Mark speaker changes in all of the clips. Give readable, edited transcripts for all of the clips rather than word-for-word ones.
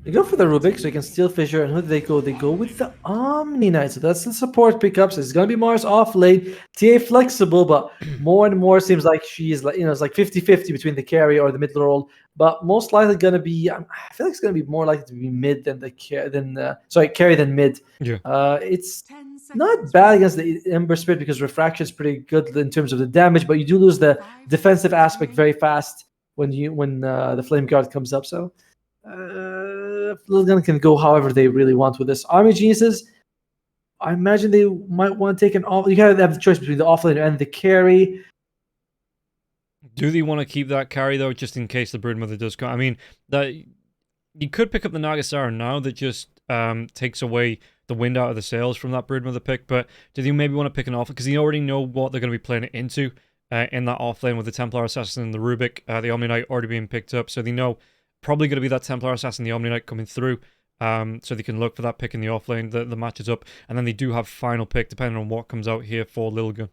Speaker 1: They go for the Rubik, so you can steal Fissure, and who do they go? They go with the Omni Knight, so that's the support pickups. It's gonna be Mars off lane. TA flexible, but more and more seems like she's like, it's like 50-50 between the carry or the mid role. But most likely gonna be, I feel like it's gonna be more likely to be mid than the carry than mid.
Speaker 2: Yeah.
Speaker 1: It's not bad against the Ember Spirit because Refraction is pretty good in terms of the damage, but you do lose the defensive aspect very fast when the Flame Guard comes up. So Lilgun can go however they really want with this. Army Geniuses, I imagine they might want to take an off. You gotta have the choice between the offlane and the carry.
Speaker 2: Do they want to keep that carry though, just in case the Broodmother does come? I mean, that you could pick up the Nagasara now that just takes away the wind out of the sails from that Broodmother pick, but do they maybe want to pick an off? Because you already know what they're going to be playing it into in that offlane with the Templar Assassin and the Rubik, the Omni Knight already being picked up, so they know probably going to be that Templar Assassin, the Omni Knight coming through, so they can look for that pick in the offlane, the matches up, and then they do have final pick depending on what comes out here for Lilgun.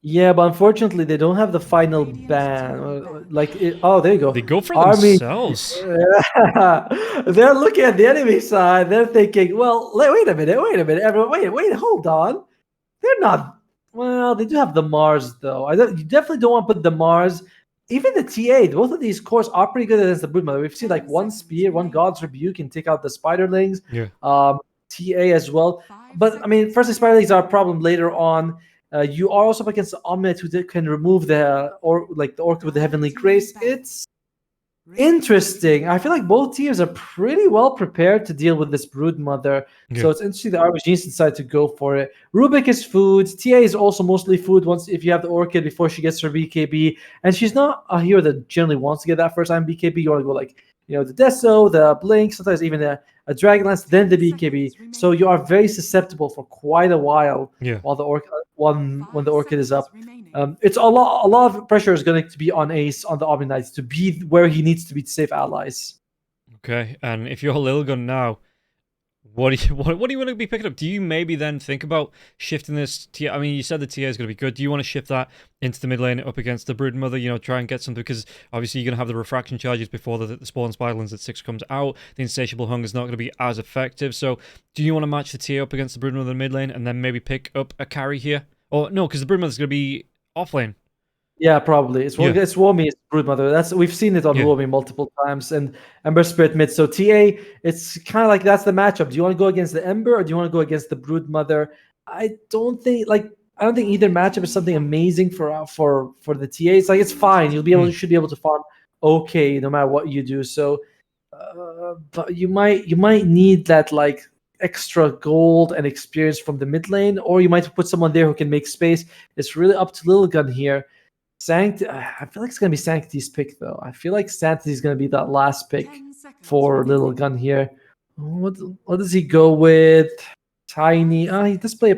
Speaker 1: Yeah, but unfortunately they don't have the final ban. Oh, there you go.
Speaker 2: They go for
Speaker 1: Army.
Speaker 2: themselves.
Speaker 1: They're looking at the enemy side. They're thinking, well, wait a minute, everyone, wait, hold on. They're not. Well, they do have the Mars though. You definitely don't want to put the Mars. Even the TA, both of these cores are pretty good against the Broodmother. We've seen like one Spear, one God's Rebuke can take out the Spiderlings.
Speaker 2: Yeah.
Speaker 1: TA as well. But I mean, firstly, Spiderlings are a problem later on. You are also up against the Omnet who can remove the Orc with the Heavenly Grace. It's interesting. I feel like both teams are pretty well prepared to deal with this Broodmother.
Speaker 2: Yeah.
Speaker 1: So it's interesting that RBGs decide to go for it. Rubik is food. TA is also mostly food if you have the Orchid before she gets her BKB. And she's not a hero that generally wants to get that first time BKB. You want to go like, the Deso, the Blink, sometimes even a Dragonlance, then the BKB. So you are very susceptible for quite a while while the when the Orchid is up. It's a lot of pressure is going to be on Ace, on the Omni Knights, to be where he needs to be to save allies.
Speaker 2: Okay, and if you're Lilgun now, what do you want to be picking up? Do you maybe then think about shifting this TA? I mean, you said the TA is going to be good. Do you want to shift that into the mid lane up against the Broodmother? Try and get something, because obviously you're going to have the refraction charges before the Spawn Spiderlands at 6 comes out. The Insatiable Hunger is not going to be as effective. So do you want to match the TA up against the Broodmother in the mid lane and then maybe pick up a carry here? Or no, because the Broodmother is going to be off lane.
Speaker 1: Yeah, probably. It's Womi, it's Broodmother. We've seen it on Womi multiple times, and Ember Spirit mid. So TA, it's kind of like that's the matchup. Do you want to go against the Ember or do you want to go against the Broodmother? I don't think either matchup is something amazing for the TA. It's like it's fine. You should be able to farm okay no matter what you do. So, but you might need that like extra gold and experience from the mid lane, or you might put someone there who can make space. It's really up to Lilgun here. I feel like it's going to be Sanctity's pick, though. I feel like Sanctity is going to be that last pick for Lilgun here. What does he go with? Tiny. He does play a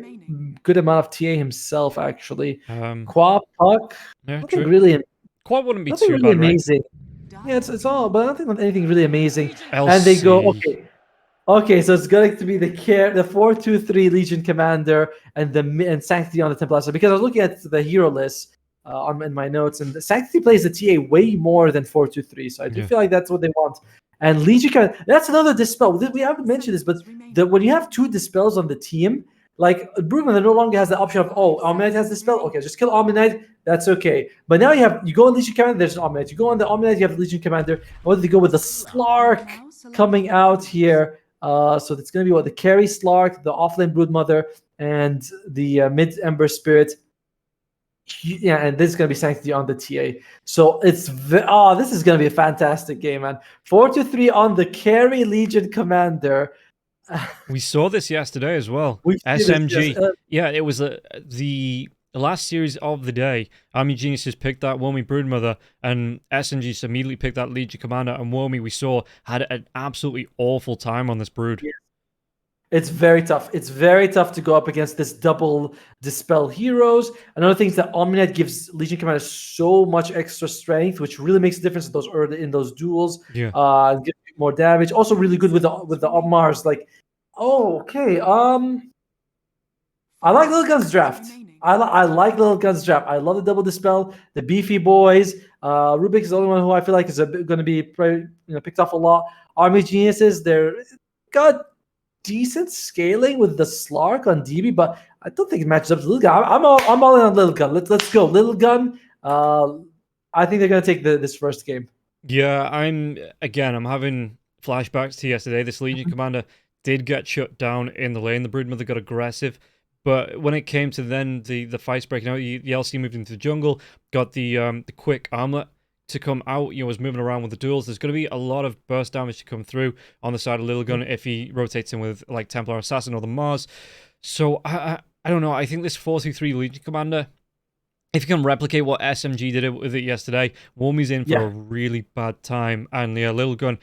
Speaker 1: good amount of TA himself, actually. Qua, Puck.
Speaker 2: Yeah,
Speaker 1: nothing really.
Speaker 2: Qua wouldn't be
Speaker 1: nothing
Speaker 2: too
Speaker 1: really
Speaker 2: bad,
Speaker 1: amazing.
Speaker 2: Right?
Speaker 1: Yeah, it's all, but I don't think anything really amazing.
Speaker 2: LC.
Speaker 1: And they go, okay, so it's going to be the 4-2-3 Legion Commander and Sanctity on the Templar. So because I was looking at the hero list in my notes, and the Sanctity plays the TA way more than 4-2-3. So I do feel like that's what they want. And Legion Commander, that's another dispel. We haven't mentioned this, but when you have 2 dispels on the team, like Broodmother no longer has the option of Omni Knight has dispel. Okay, just kill Omni Knight. That's okay. But now you go on Legion Commander. There's an Omni Knight. You go on the Omni Knight. You have the Legion Commander. What do they go with the Slark coming out here? So it's going to be the carry Slark, the offlane Broodmother, and the mid Ember Spirit. Yeah, and this is going to be Sanctity on the TA. So this is going to be a fantastic game, man. 4-3 on the carry Legion Commander.
Speaker 2: We saw this yesterday as well. SMG. It was the last series of the day. Army Geniuses picked that Womi Broodmother, and SMG immediately picked that Legion Commander, and Womi, we saw, had an absolutely awful time on this Brood.
Speaker 1: Yeah. It's very tough. It's very tough to go up against this double dispel heroes. Another thing is that Omni Knight gives Legion Commander so much extra strength, which really makes a difference in those duels.
Speaker 2: Yeah.
Speaker 1: Gives more damage. Also really good with the Mars. Like, okay. I like Lilgun's draft. I like Lilgun's draft. I love the double dispel, the beefy boys. Rubik is the only one who I feel like is going to be picked off a lot. Army Geniuses, they're got decent scaling with the Slark on DB, but I don't think it matches up to Lilgun. I'm all in on Lilgun. Let's go Lilgun. I think they're gonna take this first game.
Speaker 2: Yeah, I'm having flashbacks to yesterday. This Legion commander did get shut down in the lane. The Broodmother got aggressive, but when it came to then the fights breaking out, the LC moved into the jungle, got the quick armlet to come out. Was moving around with the duels. There's going to be a lot of burst damage to come through on the side of Lilgun if he rotates in with like Templar Assassin or the Mars. So I don't know. I think this 4-2-3 Legion commander, if you can replicate what SMG did with it yesterday, Warmy's in for a really bad time. And yeah, Lilgun,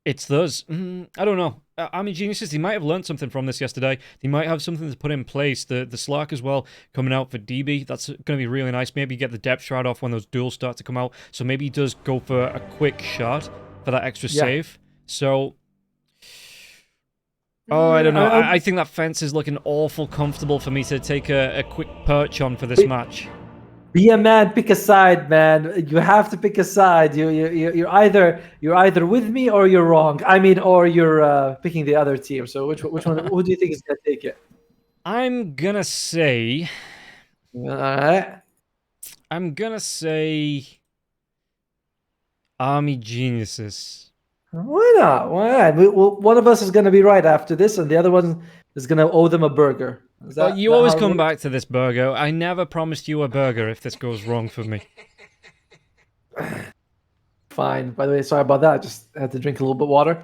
Speaker 2: it's theirs. I don't know. Army Geniuses, they might have learned something from this yesterday. They might have something to put in place. The Slark as well, coming out for DB. That's going to be really nice. Maybe get the Depth Shroud off when those duels start to come out. So maybe he does go for a quick shot for that extra save. So... Oh, I don't know. I think that fence is looking awful comfortable for me to take a quick perch on for this match.
Speaker 1: Be a man, pick a side, man. You have to pick a side. You're either with me or you're wrong. I mean, or you're picking the other team. So which one? Who do you think is gonna take it?
Speaker 2: I'm gonna say.
Speaker 1: All right.
Speaker 2: I'm gonna say. Army Geniuses.
Speaker 1: Why not? Why not? One of us is going to be right after this, and the other one is going to owe them a burger.
Speaker 2: Well, you always come back to this burger. I never promised you a burger if this goes wrong for me.
Speaker 1: Fine. By the way, sorry about that. I just had to drink a little bit of water.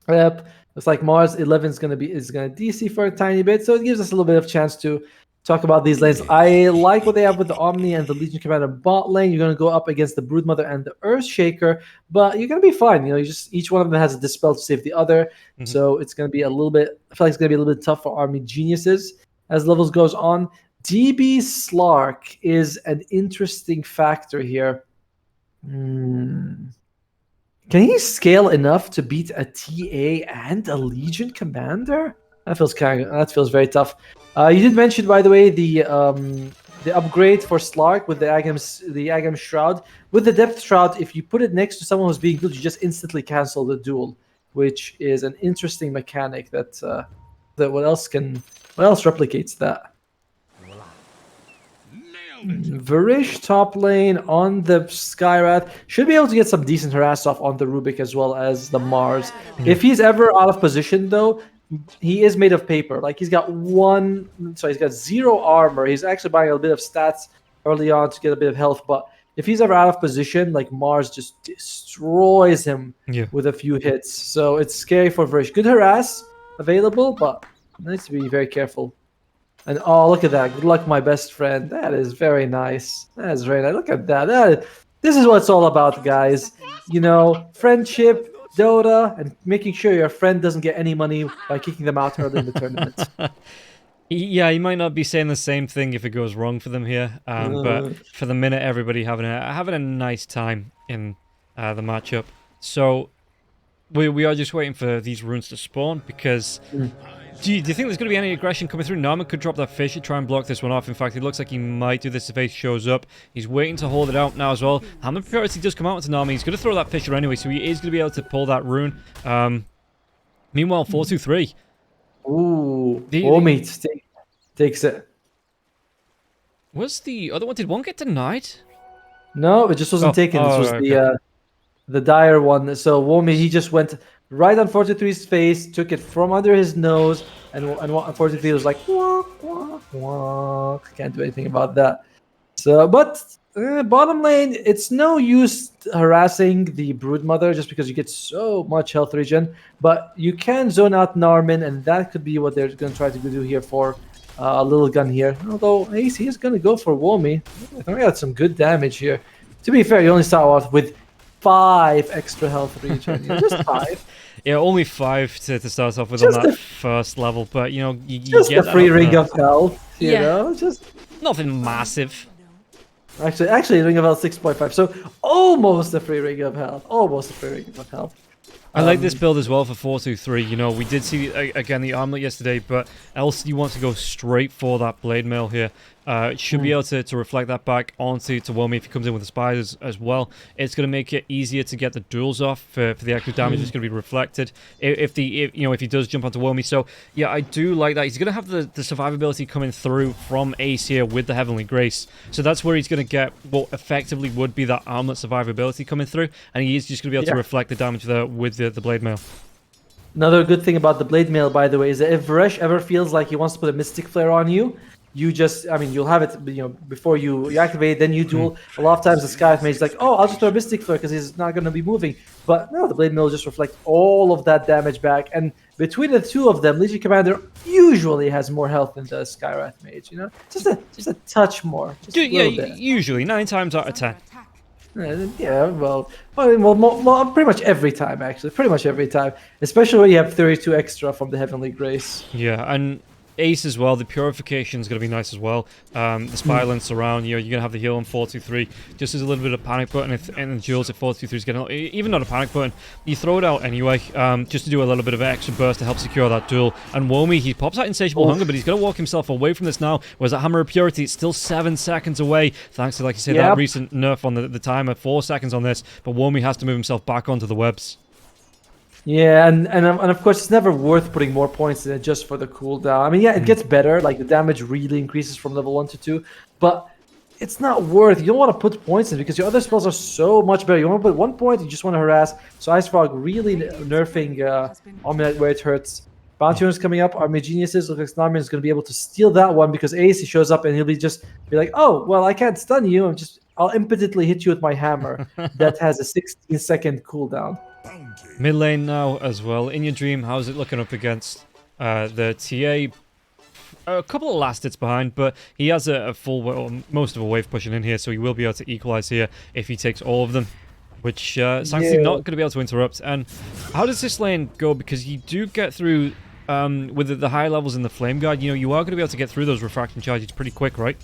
Speaker 1: Yep. Looks like Mars 11 is going to DC for a tiny bit, so it gives us a little bit of chance to talk about these lanes. I like what they have with the Omni and the Legion Commander bot lane. You're going to go up against the Broodmother and the Earthshaker, but you're going to be fine. Each one of them has a Dispel to save the other, so it's going to be a little bit. I feel like it's going to be a little bit tough for Army Geniuses as levels goes on. DB Slark is an interesting factor here. Can he scale enough to beat a TA and a Legion Commander? That feels very tough. You did mention, by the way, the upgrade for Slark with the Agam Shroud. With the Depth Shroud, if you put it next to someone who's being dueled, you just instantly cancel the duel, which is an interesting mechanic that what else replicates that? Varish top lane on the Skyrath should be able to get some decent harass off on the Rubik as well as the Mars. If he's ever out of position, though, he is made of paper. Like he's got zero armor. He's actually buying a bit of stats early on to get a bit of health. But if he's ever out of position, like Mars just destroys him with a few hits. So it's scary for Varish. Good harass available, but needs to be very careful. And oh, look at that! Good luck, my best friend. That is very nice. That is very nice. Look at that. This is what it's all about, guys. Friendship. Dota, and making sure your friend doesn't get any money by kicking them out early in the tournament.
Speaker 2: Yeah, you might not be saying the same thing if it goes wrong for them here, but for the minute, everybody having a nice time in the matchup. So we are just waiting for these runes to spawn because. Do you think there's going to be any aggression coming through? Naaman could drop that fish and try and block this one off. In fact, it looks like he might do this if Ace shows up. He's waiting to hold it out now as well. Hammer Priority does come out into Naaman. He's going to throw that fisher anyway, so he is going to be able to pull that rune. Meanwhile, 4-2-3.
Speaker 1: Ooh, Omid takes it.
Speaker 2: Was the other one? Did one get denied?
Speaker 1: No, it just wasn't taken. This was the dire one. So Womi, he just went right on 4-2-3's face, took it from under his nose, and 4-2-3 was like, walk, walk, walk. Can't do anything about that. So, but bottom lane, it's no use harassing the Broodmother just because you get so much health regen. But you can zone out Narmin, and that could be what they're going to try to do here for a Lilgun here. Although Ace, he's going to go for Womi. I think we got some good damage here. To be fair, you only start off with 5 extra health regen. Just 5.
Speaker 2: Yeah, only 5 to start off with just on that first level, but you
Speaker 1: just
Speaker 2: get
Speaker 1: a free ring of health. You know, just
Speaker 2: nothing massive.
Speaker 1: Actually, ring of health 6.5. So almost a free ring of health. Almost a free ring of health.
Speaker 2: I like this build as well for 4-2-3. You know, we did see, again, the armlet yesterday, but LCD wants to go straight for that blade mail here. It should be able to reflect that back onto Womi if he comes in with the spiders as well. It's going to make it easier to get the duels off for the active damage that's going to be reflected if he does jump onto Womi. So, yeah, I do like that. He's going to have the survivability coming through from Ace here with the Heavenly Grace. So that's where he's going to get what effectively would be that armlet survivability coming through, and he is just going to be able to reflect the damage there with the blade mail.
Speaker 1: Another good thing about the blade mail, by the way, is that if Varesh ever feels like he wants to put a Mystic Flare on you, you just, I mean, you'll have it, before you activate, then you duel. A lot of times the Sky Mage is like, oh, I'll just throw a Mystic Flare because he's not going to be moving. But no, the Blade Mill will just reflect all of that damage back. And between the two of them, Legion Commander usually has more health than the Skywrath Mage, Just a touch more. Just a little bit.
Speaker 2: Usually, 9 times out of 10.
Speaker 1: Yeah, well, pretty much every time, actually. Pretty much every time. Especially when you have 32 extra from the Heavenly Grace.
Speaker 2: Yeah, and Ace as well, the Purification is going to be nice as well. The Spylance around, you're going to have the heal on 4-2-3. Just as a little bit of panic button, and the duels if 4-2-3 is getting, even not a panic button, you throw it out anyway, just to do a little bit of extra burst to help secure that duel. And Womi, he pops out Insatiable Hunger, but he's going to walk himself away from this now, whereas that Hammer of Purity, it's still 7 seconds away, thanks to, like you say, that recent nerf on the timer, 4 seconds on this, but Womi has to move himself back onto the webs.
Speaker 1: Yeah, and of course it's never worth putting more points in it just for the cooldown. I mean, yeah, it gets better, like the damage really increases from level 1 to 2, but it's not worth. You don't want to put points in because your other spells are so much better. You want to put 1 point, you just want to harass. So Ice Frog really nerfing Omnight where it hurts. Bounty Runner's coming up. Army Geniuses looks like Snarman is going to be able to steal that one because Ace, he shows up and he'll be like, oh, well, I can't stun you. I'll impotently hit you with my hammer that has a 16-second cooldown.
Speaker 2: Mid lane now as well. In your dream, how's it looking up against the TA? A couple of last hits behind, but he has a full, most of a wave pushing in here, so he will be able to equalize here if he takes all of them, which Sanctity not going to be able to interrupt. And how does this lane go? Because you do get through with the high levels in the Flame Guard. You are going to be able to get through those refraction charges pretty quick, right?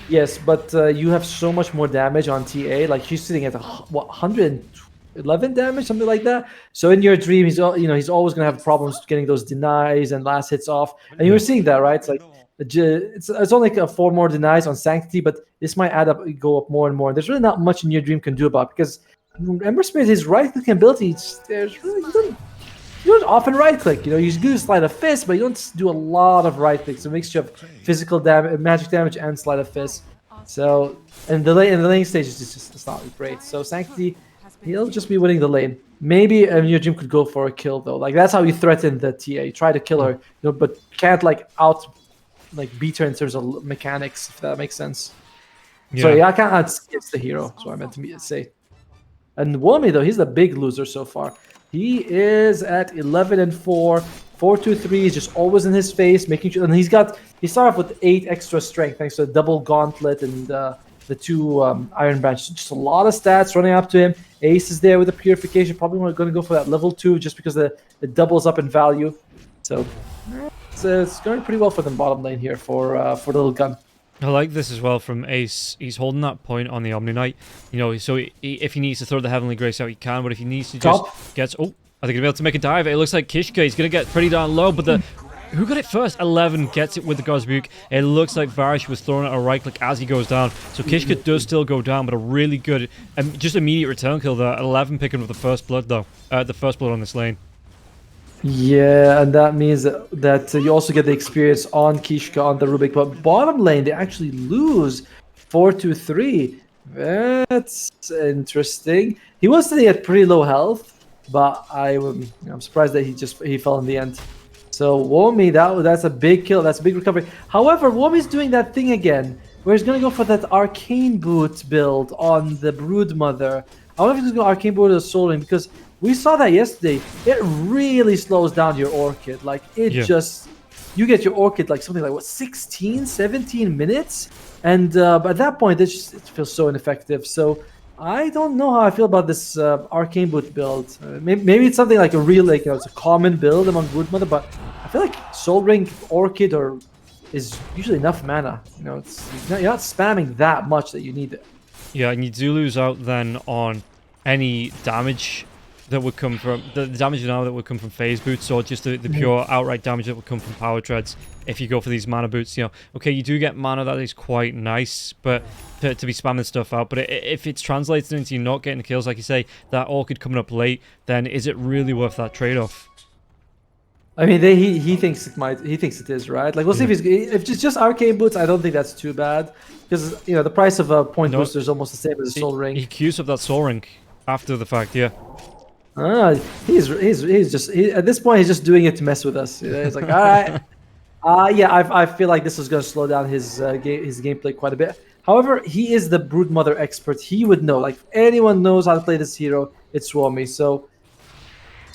Speaker 1: Yes, but you have so much more damage on TA. Like she's sitting at 111 damage, something like that. So in your dream, he's always gonna have problems getting those denies and last hits off. And you were seeing that, right? It's like it's only like 4 more denies on Sanctity, but this might go up more and more. There's really not much in your dream can do about it because Ember Spirit, his right click ability, you don't often right click. You do Sleight of Fist, but you don't do a lot of right clicks. So it makes you have physical damage, magic damage, and Sleight of Fist. So and the lane stage is it's not great. So Sanctity, he'll just be winning the lane. Maybe your dream could go for a kill though. Like that's how you threaten the TA. You try to kill her, but can't beat her in terms of mechanics, if that makes sense. Yeah. So yeah, I can't outskip the hero. That's what I meant to say. And Womi though, he's the big loser so far. He is at 11-4. 4-2-3 is just always in his face, making sure. And he started off with 8 extra strength thanks to the double gauntlet and the 2 Iron Branch. Just a lot of stats running up to him. Ace is there with the Purification. Probably going to go for that level 2 just because it doubles up in value. So it's going pretty well for them bottom lane here for Lilgun.
Speaker 2: I like this as well from Ace. He's holding that point on the Omni Knight. So if he needs to throw the Heavenly Grace out, he can. But if he needs to just get... Oh, are they going to be able to make a dive? It looks like Kishka is going to get pretty darn low, but who got it first? 11 gets it with the Gosbuke. It looks like Varish was throwing out a right click as he goes down. So Kishka does still go down, but a really good, just immediate return kill there. 11 picking up the first blood, though. The first blood on this lane.
Speaker 1: Yeah, and that means that you also get the experience on Kishka on the Rubik. But bottom lane, they actually lose 4-3. That's interesting. He was sitting at pretty low health, but I'm surprised that he fell in the end. So Womi, that's a big kill. That's a big recovery. However, Womi's doing that thing again, where he's going to go for that Arcane Boot build on the Broodmother. I wonder if he's going to go Arcane Boot or Soul Ring, because we saw that yesterday. It really slows down your Orchid. Like, you get your Orchid like something like, 16, 17 minutes? And but at that point, it feels so ineffective. So I don't know how I feel about this Arcane Boot build. Maybe it's something like a real, it's a common build among Broodmother, but I feel like Soul Ring, Orchid, is usually enough mana. You're not spamming that much that you need it.
Speaker 2: Yeah, and you do lose out then on any damage that would come from the damage now that would come from phase boots, or just the pure outright damage that would come from power treads if you go for these mana boots. You know, okay, you do get mana, that is quite nice, but to be spamming stuff out. But if it's translated into you not getting the kills, like you say, that orchid coming up late, then is it really worth that trade-off?
Speaker 1: I mean, he thinks it might. He thinks it is, right? Like, we'll see if it's just arcane boots. I don't think that's too bad because the price of a point booster is almost the same as a soul ring.
Speaker 2: He queues up that soul ring after the fact, yeah.
Speaker 1: He's just at this point he's just doing it to mess with us. He's like, all right, yeah, I feel like this is going to slow down his gameplay quite a bit. However, he is the Broodmother expert. He would know. Like, if anyone knows how to play this hero, it's Swami. So.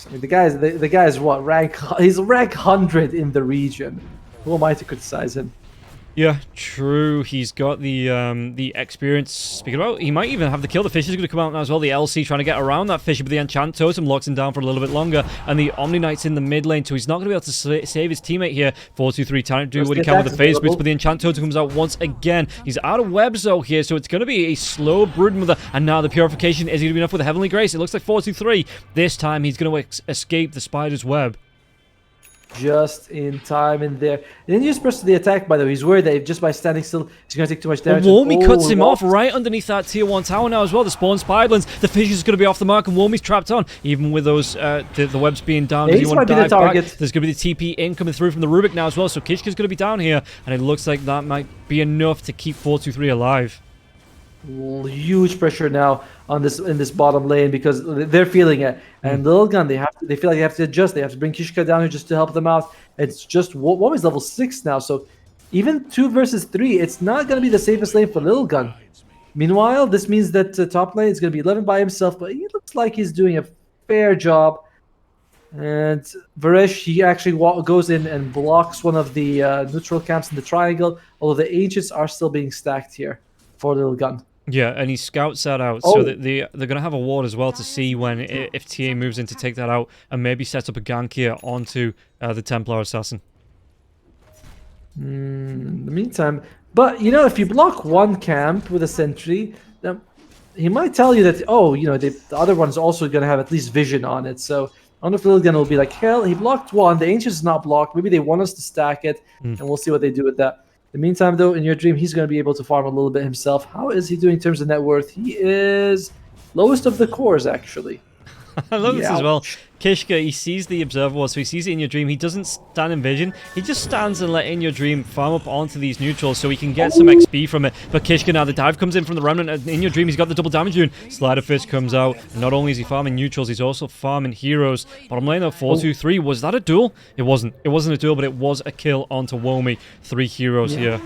Speaker 1: I mean, the guy is what rank? He's rank 100 in the region. Who am I to criticize him?
Speaker 2: Yeah, true. He's got the experience. Speaking about, he might even have the kill. The fish is going to come out now as well. The LC trying to get around that fish, but the enchant totem locks him down for a little bit longer. And the Omni Knight's in the mid lane, so he's not going to be able to save his teammate here. 4-2-3 trying to do what he can with the phase boots, but the enchant totem comes out once again. He's out of webs though here, so it's going to be a slow Broodmother. And now the purification is going to be enough with the Heavenly Grace. It looks like 4-2-3. This time he's going to escape the spider's web.
Speaker 1: Just in time in there. He didn't use press to the attack, by the way. He's worried that just by standing still, he's going to take too much damage.
Speaker 2: Womi cuts him off right underneath that tier 1 tower now as well. The spawn spiderlings. The fish is going to be off the mark, and Womi's trapped on. Even with those the webs being down, does he want to dive back? There's going to be the TP in coming through from the Rubik now as well, so Kishka's going to be down here, and it looks like that might be enough to keep 4-2-3 alive.
Speaker 1: Huge pressure now on this bottom lane because they're feeling it, and Lilgun they feel like they have to adjust. They have to bring Kishka down here just to help them out. It's just Womi's level 6 now, so even 2 versus 3, it's not going to be the safest lane for Lilgun. Meanwhile, this means that top lane is going to be 11 by himself, but he looks like he's doing a fair job. And Varesh, he actually goes in and blocks one of the neutral camps in the triangle, although the ancients are still being stacked here for Lilgun.
Speaker 2: Yeah, and he scouts that out, so that they're going to have a ward as well to see when if TA moves in to take that out, and maybe set up a gank here onto the Templar Assassin.
Speaker 1: In the meantime, but if you block one camp with a sentry, then he might tell you that the other one's also going to have at least vision on it. So I don't know if Lilgun will be like, hell, he blocked one, the ancient is not blocked. Maybe they want us to stack it, and we'll see what they do with that. In the meantime, though, in your dream, he's going to be able to farm a little bit himself. How is he doing in terms of net worth? He is lowest of the cores, actually.
Speaker 2: I love this as well. Kishka, he sees the observer ward, so he sees it in your dream. He doesn't stand in vision. He just stands and let in your dream farm up onto these neutrals so he can get some XP from it. But Kishka now, the dive comes in from the remnant. And in your dream, he's got the double damage rune. Slider Fist comes out. And not only is he farming neutrals, he's also farming heroes. Bottom lane though, 4-2-3. Was that a duel? It wasn't. It wasn't a duel, but it was a kill onto Womi. 3 heroes here.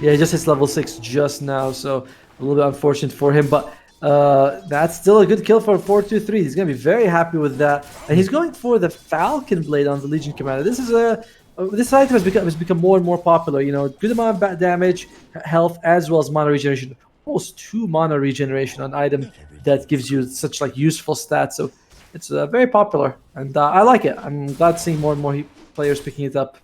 Speaker 1: Yeah, he just hits level 6 just now, so a little bit unfortunate for him. But that's still a good kill for 4-2-3. He's going to be very happy with that. And he's going for the Falcon Blade on the Legion Commander. This item has become more and more popular. Good amount of damage, health, as well as mana regeneration. Almost 2 mana regeneration on an item that gives you such useful stats. So it's very popular, and I like it. I'm glad seeing more and more players picking it up.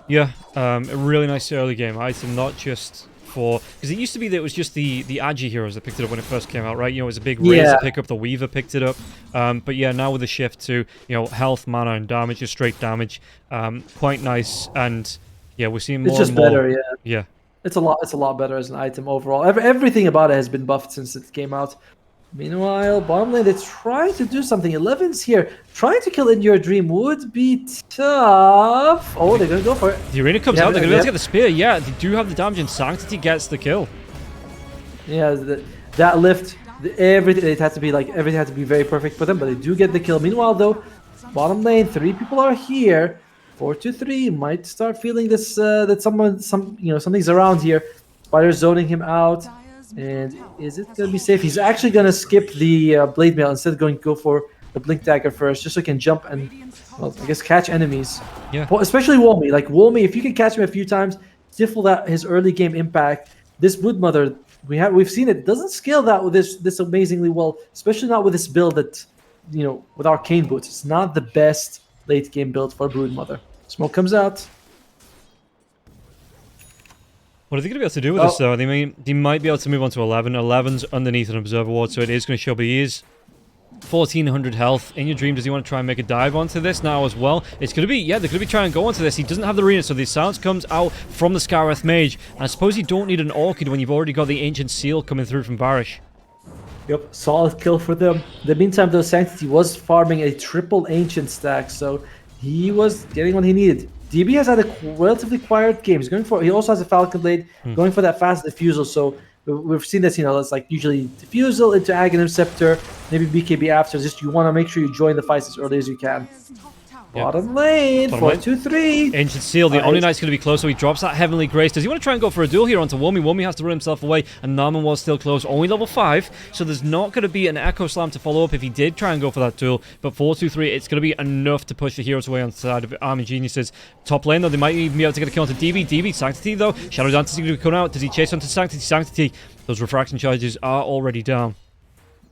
Speaker 2: Yeah, a really nice early game item, not just for... Because it used to be that it was just the Agi heroes that picked it up when it first came out, right? It was a big Razor pickup, the Weaver picked it up. But yeah, now with the shift to, health, mana, and damage, just straight damage, quite nice. And yeah, we're seeing more and more...
Speaker 1: It's just better, yeah.
Speaker 2: Yeah.
Speaker 1: It's a lot better as an item overall. Everything about it has been buffed since it came out. Meanwhile, bottom lane, they're trying to do something. 11's here. Trying to kill In Your Dream would be tough. Oh, they're going to go for it.
Speaker 2: The arena comes out. They're going to be able to get the spear. Yeah, they do have the damage, and Sanctity gets the kill.
Speaker 1: Yeah, that lift, everything, everything had to be very perfect for them, but they do get the kill. Meanwhile, though, bottom lane, 3 people are here. 4-2-3 might start feeling this, that something's around here. Spider zoning him out. And is it going to be safe? He's actually going to skip the Blade Mail instead of going to go for the Blink Dagger first, just so he can jump and, well, I guess catch enemies.
Speaker 2: Yeah.
Speaker 1: Well, especially Womi. Like, Womi, if you can catch him a few times, stifle his early game impact. This Broodmother, we've seen it, doesn't scale that with this amazingly well, especially not with this build that, with Arcane Boots. It's not the best late game build for Broodmother. Smoke comes out.
Speaker 2: What are they going to be able to do with this, though? They might be able to move on to 11. 11's underneath an Observer Ward, so it is going to show, but he is 1400 health. In your dream, does he want to try and make a dive onto this now as well? It's going to be, yeah, they're going to be trying to go onto this. He doesn't have the arena, so the silence comes out from the Scareth Mage. And I suppose you don't need an Orchid when you've already got the Ancient Seal coming through from Barish.
Speaker 1: Yep, solid kill for them. In the meantime, though, Sanctity was farming a triple Ancient stack, so he was getting what he needed. DB has had a relatively quiet game. He also has a Falcon Blade, going for that fast diffusal, so we've seen this, it's like usually diffusal into Aghanim Scepter, maybe BKB after. Just you want to make sure you join the fights as early as you can. Yep. Bottom lane, 4-2-3.
Speaker 2: Ancient Seal, the Omni Knight's going to be close, so he drops that Heavenly Grace. Does he want to try and go for a duel here onto Womi? Womi has to run himself away, and Narman was still close, only level 5, so there's not going to be an Echo Slam to follow up if he did try and go for that duel, but 4-2-3, it's going to be enough to push the heroes away on the side of Army Geniuses. Top lane, though, they might even be able to get a kill onto DB. DB, Sanctity, though. Shadow Dance is going to be coming out. Does he chase onto Sanctity? Sanctity, those refraction charges are already down.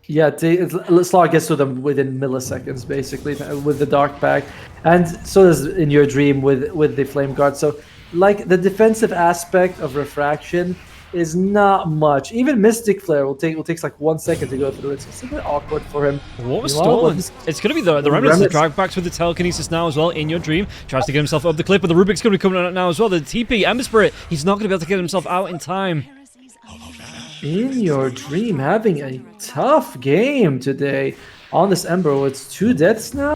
Speaker 1: Yeah, Slaw gets to them within milliseconds, basically, with the Dark Pack. And so does In Your Dream with the Flame Guard. So, like, the defensive aspect of Refraction is not much. Even Mystic Flare will take like 1 second to go through it. So it's a bit awkward for him.
Speaker 2: What was stolen? It's going to be the Remnants of drag backs with the Telekinesis now as well. In Your Dream tries to get himself up the cliff, but the Rubik's going to be coming out now as well. The TP, Ember Spirit, he's not going to be able to get himself out in time.
Speaker 1: In Your Dream having a tough game today on this Ember. It's 2 deaths now.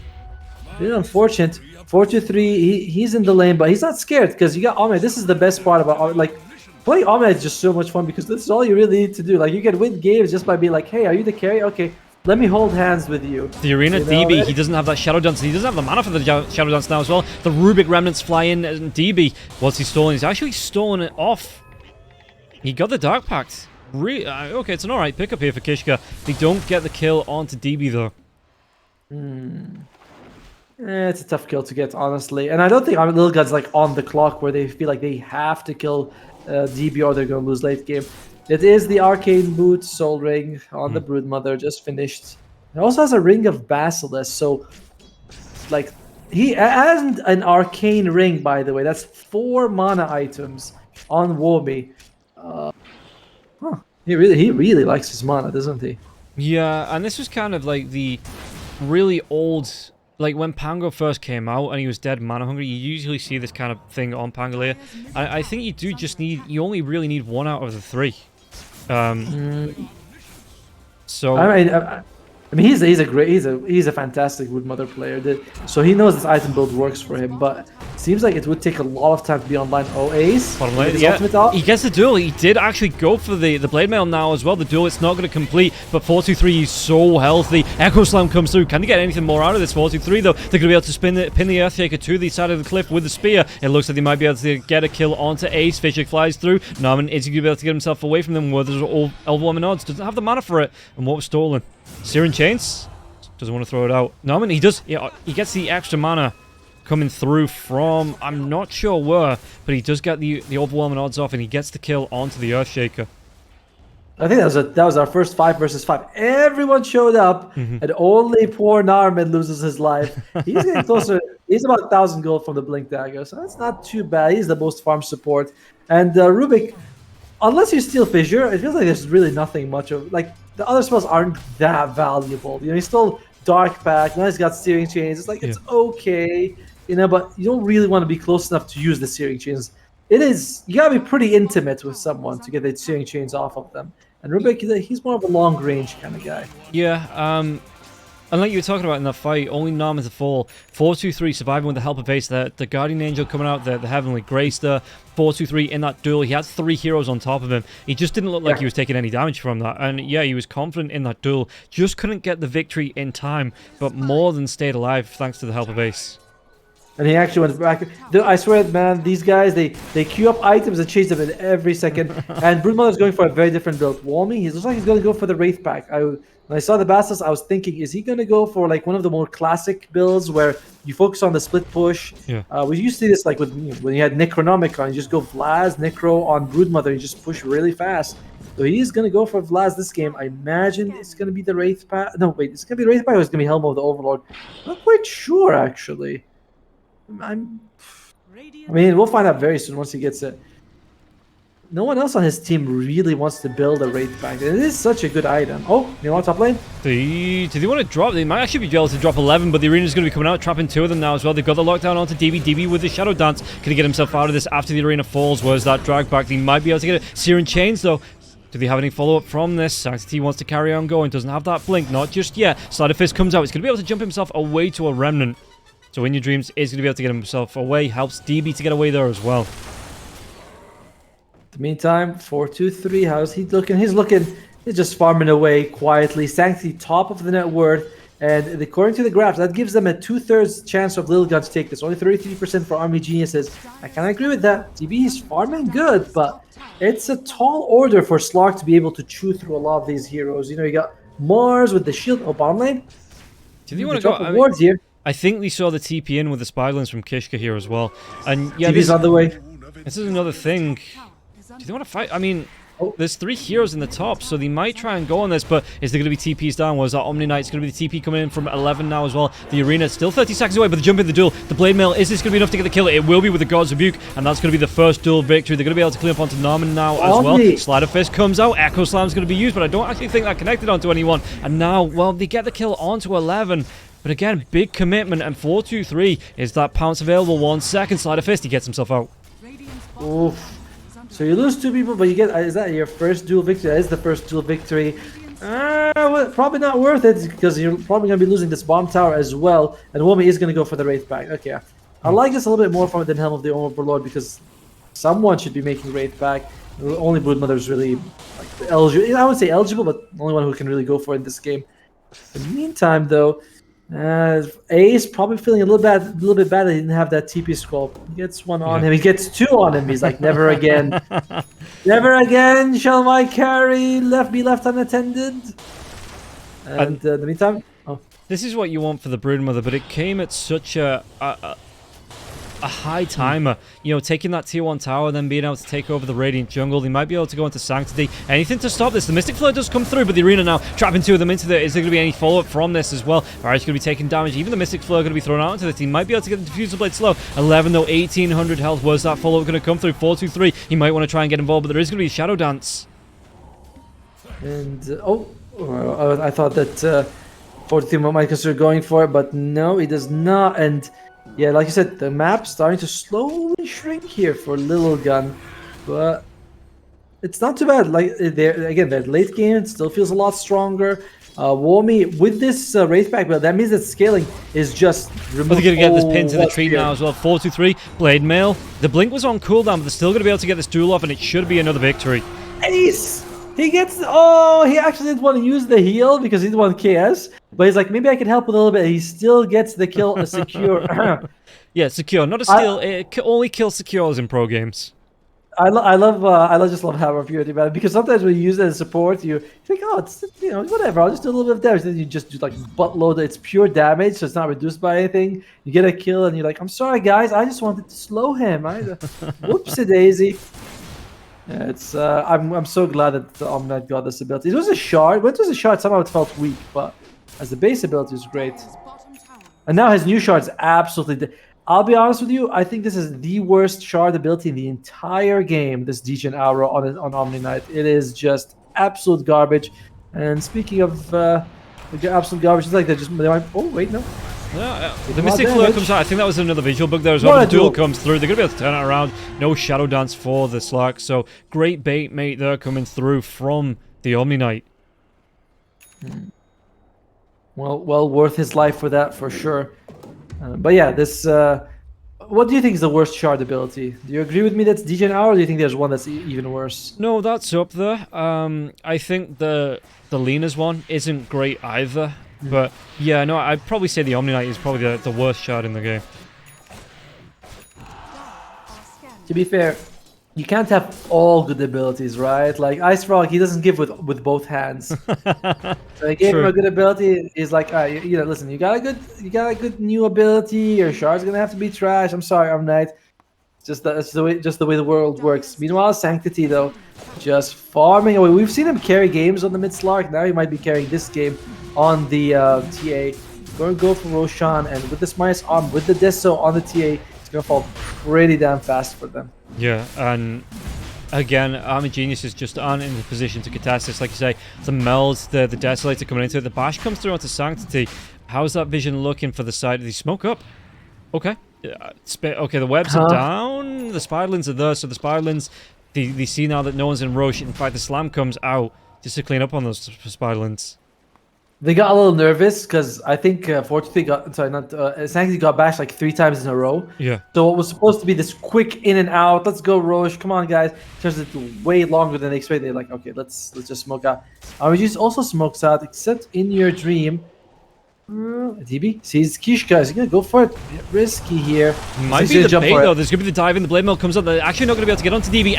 Speaker 1: Really unfortunate. 4-2-3. He's in the lane, but he's not scared because you got Ahmed. This is the best part about Ahmed. Like, playing Ahmed is just so much fun because this is all you really need to do. Like, you can win games just by being like, hey, are you the carry? Okay, let me hold hands with you.
Speaker 2: The Arena DB, he doesn't have that Shadow Dance. He doesn't have the mana for the Shadow Dance now as well. The Rubik Remnants fly in, and DB, what's he stolen? He's actually stolen it off. He got the Dark Pact. Okay, it's an alright pickup here for Kishka. They don't get the kill onto DB, though.
Speaker 1: It's a tough kill to get, honestly. And I don't think Lilgun's like on the clock where they feel like they have to kill DB or they're going to lose late game. It is the Arcane Boot Soul Ring on the Broodmother, just finished. It also has a Ring of Basilisk, so like he has an Arcane Ring, by the way. That's 4 mana items on Womi. He really likes his mana, doesn't he?
Speaker 2: Yeah, and this was kind of like the really old, like when Pango first came out and he was dead mana hungry. You usually see this kind of thing on Pangolier. I think you only really need 1 out of the 3. So
Speaker 1: I mean, he's a fantastic Woodmother player. So he knows this item build works for him, but it seems like it would take a lot of time to be online. Oh, Ace,
Speaker 2: bottom lane, yeah. He gets the duel. He did actually go for the Blade Mail now as well. The duel, it's not going to complete, but 4-2-3, he's so healthy. Echo Slam comes through. Can they get anything more out of this 4-2-3 though? They're going to be able to pin the Earthshaker to the side of the cliff with the spear. It looks like they might be able to get a kill onto Ace. Fishik flies through. Narman is going to be able to get himself away from them where there's Elderwoman odds. Doesn't have the mana for it. And what was stolen? Searing Chains? Doesn't want to throw it out. Narman, he does. Yeah, he gets the extra mana coming through from, I'm not sure where, but he does get the overwhelming odds off, and he gets the kill onto the Earthshaker.
Speaker 1: I think that was our first 5 versus 5. Everyone showed up, and only poor Narman loses his life. He's getting closer. He's about 1,000 gold from the Blink Dagger, so that's not too bad. He's the most farm support. And Rubik, unless you steal Fissure, it feels like there's really nothing much of, like, the other spells aren't that valuable. You know, he's still Dark Pack, now he's got Searing Chains. It's like, it's okay, you know, but you don't really want to be close enough to use the Searing Chains. You gotta be pretty intimate with someone to get the Searing Chains off of them. And Rubik, he's more of a long range kind of guy.
Speaker 2: Yeah, and like you were talking about in that fight, only Narman to fall. 4-2-3 surviving with the help of Ace. The Guardian Angel coming out, the Heavenly Grace there. 4-2-3 in that duel. He had 3 heroes on top of him. He just didn't look like he was taking any damage from that. And yeah, he was confident in that duel. Just couldn't get the victory in time, but more than stayed alive thanks to the help of Ace.
Speaker 1: And he actually went back. I swear, man, these guys, they queue up items and chase them in every second. And Broodmother's going for a very different build. Walmy, he looks like he's going to go for the Wraith Pack. When I saw the Basilisk, I was thinking, is he going to go for like one of the more classic builds where you focus on the split push?
Speaker 2: Yeah.
Speaker 1: We used to see this like when you had Necronomicon. You just go Vlad, Necro on Broodmother. You just push really fast. So he's going to go for Vlad this game. I imagine it's going to be the Wraith Pack. No, wait, it's going to be Wraith Pack or it's going to be Helm of the Overlord? Not quite sure, actually. I mean, we'll find out very soon once he gets it. no one else on his team really wants to build a Wraith Pack. It is such a good item. Oh, you want top lane?
Speaker 2: Do they want to drop? They might actually be able to drop 11, but the arena's going to be coming out, trapping 2 of them now as well. They've got the lockdown onto DB. DB with the Shadow Dance. Can he get himself out of this after the arena falls? Where's that drag back? He might be able to get it. Searing Chains, though. Do they have any follow-up from this? Sanctity wants to carry on going. Doesn't have that blink. Not just yet. Slider Fist comes out. He's going to be able to jump himself away to a Remnant. So In Your Dreams is going to be able to get himself away. Helps DB to get away there as well.
Speaker 1: In the meantime, 4-2-3. How's he looking? He's just farming away quietly. Sanctity top of the net worth. And according to the graphs, that gives them a 2/3 chance of Lilgun to take this. Only 33% for Army Geniuses. I kind of agree with that. DB is farming good, but it's a tall order for Slark to be able to chew through a lot of these heroes. You know, you got Mars with the shield. Oh, bottom lane.
Speaker 2: Do you want to go?
Speaker 1: Wards here.
Speaker 2: I think we saw the TP in with the Spyglins from Kishka here as well. And yeah,
Speaker 1: DB's on the way.
Speaker 2: This is another thing. Do they want to fight? I mean, there's 3 heroes in the top, so they might try and go on this, but is there going to be TPs down? Was that Omni Knight's going to be the TP coming in from 11 now as well? The arena still 30 seconds away, but the jump in the duel. The Blade Mail, is this going to be enough to get the kill? It will be with the God's Rebuke, and that's going to be the first duel victory. They're going to be able to clean up onto Narman now as well. Slider Fist comes out, Echo Slam's going to be used, but I don't actually think that connected onto anyone. And now, well, they get the kill onto 11. But again, big commitment, and 4-2-3 is that pounce available. 1 second, Slider Fist, he gets himself out.
Speaker 1: Oof. So you lose 2 people, but you get, is that your first duel victory? That is the first duel victory. Well, probably not worth it, because you're probably going to be losing this bomb tower as well. And Womi is going to go for the Wraith Pack. Okay, I like this a little bit more from it than Helm of the Overlord, because someone should be making Wraith Pack. Only Broodmother is really like, eligible. I would say eligible, but the only one who can really go for it in this game. In the meantime, though, A is probably feeling a little bit bad that he didn't have that TP scroll. He gets 1 on him. He gets 2 on him. He's like, never again. Never again shall my carry be left unattended. And in the meantime,
Speaker 2: this is what you want for the Broodmother, but it came at such a high timer. You know, taking that tier 1 tower, then being able to take over the Radiant Jungle. They might be able to go into Sanctity. Anything to stop this. The Mystic Flare does come through, but the arena now trapping 2 of them into there. Is there going to be any follow-up from this as well? Barry's going to be taking damage. Even the Mystic Flare going to be thrown out into this. He might be able to get the Diffusal Blade slow. 11 though, 1800 health. Where's that follow-up going to come through? 4-2-3. He might want to try and get involved, but there is going to be a Shadow Dance.
Speaker 1: And, I thought that 43 might consider going for it, but no, he does not. And yeah, like you said, the map's starting to slowly shrink here for Lilgun, but it's not too bad. Like again, that late game it still feels a lot stronger. Womi with this Wraith Pack, but that means that scaling is just removed.
Speaker 2: But they're going to get this pin to the tree now as well. 4-2-3, Blade Mail. The Blink was on cooldown, but they're still going to be able to get this duel off, and it should be another victory.
Speaker 1: Ace! He gets, he actually didn't want to use the heal because he didn't want KS, but he's like, maybe I can help a little bit. He still gets the kill secure.
Speaker 2: Yeah, secure, not a steal. It only kills secures in pro games.
Speaker 1: I just love Hammer Purity, man, because sometimes when you use it as support, you think, oh, it's, you know, whatever, I'll just do a little bit of damage. Then you just do like buttload. It's pure damage, so it's not reduced by anything. You get a kill, and you're like, I'm sorry, guys, I just wanted to slow him. Whoopsie daisy. Yeah, it's I'm so glad that Omnite got this ability. It was a shard. When it was a shard, somehow it felt weak, but as the base ability is great. And now his new shard's absolutely. I'll be honest with you. I think this is the worst shard ability in the entire game. This Degen Aura on Omni Knight. It is just absolute garbage. And speaking of absolute garbage, it's like they might. Oh wait, no.
Speaker 2: Yeah, the Mystic Flare comes out. I think that was another visual bug there as well. The duel comes through. They're going to be able to turn it around. No Shadow Dance for the Slark. So great bait mate there coming through from the Omni Knight.
Speaker 1: Well worth his life for that, for sure. But yeah, this... what do you think is the worst shard ability? Do you agree with me that's Degen Hour, or do you think there's one that's even worse?
Speaker 2: No, that's up there. I think the Lena's one isn't great either. But yeah, no, I'd probably say the Omni Knight is probably the worst shard in the game.
Speaker 1: To be fair, you can't have all good abilities, right? Like Ice Frog, he doesn't give with both hands. So I gave him a good ability. He's like, you know, listen, you got a good new ability. Your shard's gonna have to be trash. I'm sorry, Omni Knight. That's the way the world works. Meanwhile, Sanctity though, just farming away. We've seen him carry games on the mid Slark. Now he might be carrying this game on the TA. Going to go for Roshan, and with this minus arm, with the Deso on the TA, it's going to fall pretty damn fast for them.
Speaker 2: Yeah, and again, Army Geniuses just aren't in the position to contest this. Like you say, the Meld, the Desolator coming into it. The Bash comes through onto Sanctity. How's that vision looking for the side? Did he smoke up? Okay. Okay, the webs are down. The Spiderlings are there, so the Spiderlings, they see now that no one's in rush. In fact, the Slam comes out just to clean up on those Spiderlings.
Speaker 1: They got a little nervous because I think Sanctity got bashed like 3 times in a row.
Speaker 2: Yeah.
Speaker 1: So what was supposed to be this quick in and out, let's go Roche, come on guys, turns into way longer than they expected. They're like, okay, let's just smoke out. RG's also smokes out, except in your dream. DB sees Kishka. Is he gonna go for it? A bit risky here.
Speaker 2: Might be the bait though. There's gonna be the dive in. The blade mill comes up. They're actually not gonna be able to get onto DB.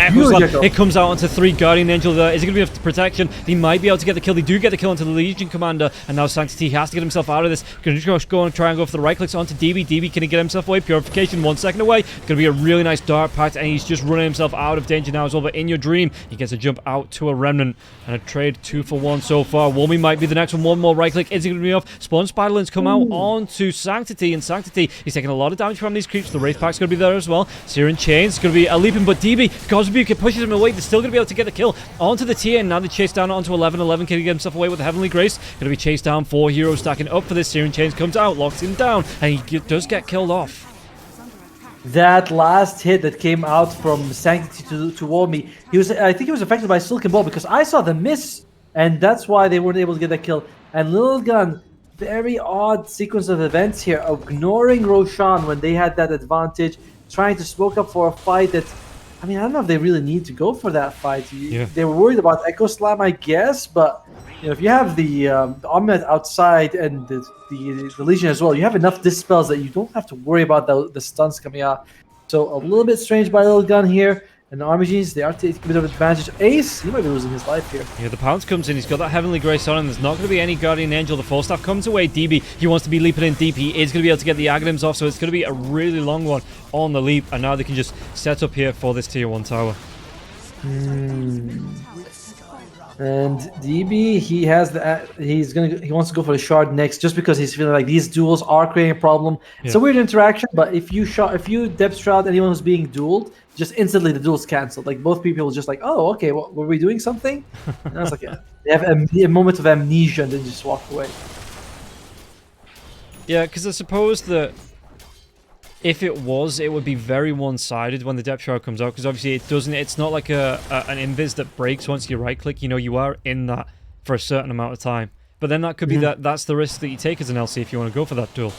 Speaker 2: It comes out onto 3 Guardian Angel there. Is it gonna be enough protection? They might be able to get the kill. They do get the kill onto the Legion Commander, and now Sanctity has to get himself out of this. Gonna just go and try and go for the right clicks onto DB. DB, can he get himself away? Purification 1 second away. Gonna be a really nice Dark Pact, and he's just running himself out of danger now as well. But in your dream, he gets a jump out to a Remnant and a trade 2 for 1 so far. Wommy might be the next one. One more right click. Is it gonna be enough? Spawn Spiderlings come out onto Sanctity, and Sanctity is taking a lot of damage from these creeps. The Wraith Pack's going to be there as well. Searing Chains is going to be a leaping, but DB, Cosbuke pushes him away. They're still going to be able to get the kill onto the tier, and now they chase down onto 11. 11 can he get himself away with the Heavenly Grace. Going to be chased down. 4 heroes stacking up for this. Searing Chains comes out, locks him down, and he does get killed off.
Speaker 1: That last hit that came out from Sanctity to Wommy, I think he was affected by Silken Ball because I saw the miss, and that's why they weren't able to get that kill. And Lilgun, very odd sequence of events here, ignoring Roshan when they had that advantage, trying to smoke up for a fight that, I mean, I don't know if they really need to go for that fight. They were worried about Echo Slam, I guess, but you know, if you have the Omnet outside and the Legion as well, you have enough dispels that you don't have to worry about the stuns coming out. So a little bit strange by Lilgun here. And the Army Genies, they are taking a bit of advantage. Ace, he might be losing his life here.
Speaker 2: Yeah, the Pounce comes in. He's got that Heavenly Grace on him. There's not going to be any Guardian Angel. The Full Staff comes away. DB, he wants to be leaping in deep. He is going to be able to get the Aghanims off, so it's going to be a really long one on the leap. And now they can just set up here for this Tier 1 tower.
Speaker 1: And DB, he wants to go for the shard next, just because he's feeling like these duels are creating a problem. Yeah. It's a weird interaction, but if you depth shroud anyone who's being dueled, just instantly the duel's cancelled. Like both people just like, oh, okay, well, were we doing something? And I was like, yeah. They have a moment of amnesia and then just walk away.
Speaker 2: Yeah, because I suppose that if it would be very one-sided when the depth shroud comes out, because obviously it's not like an invis that breaks once you right click. You know, you are in that for a certain amount of time. But then that could be that's the risk that you take as an LC if you want to go for that duel.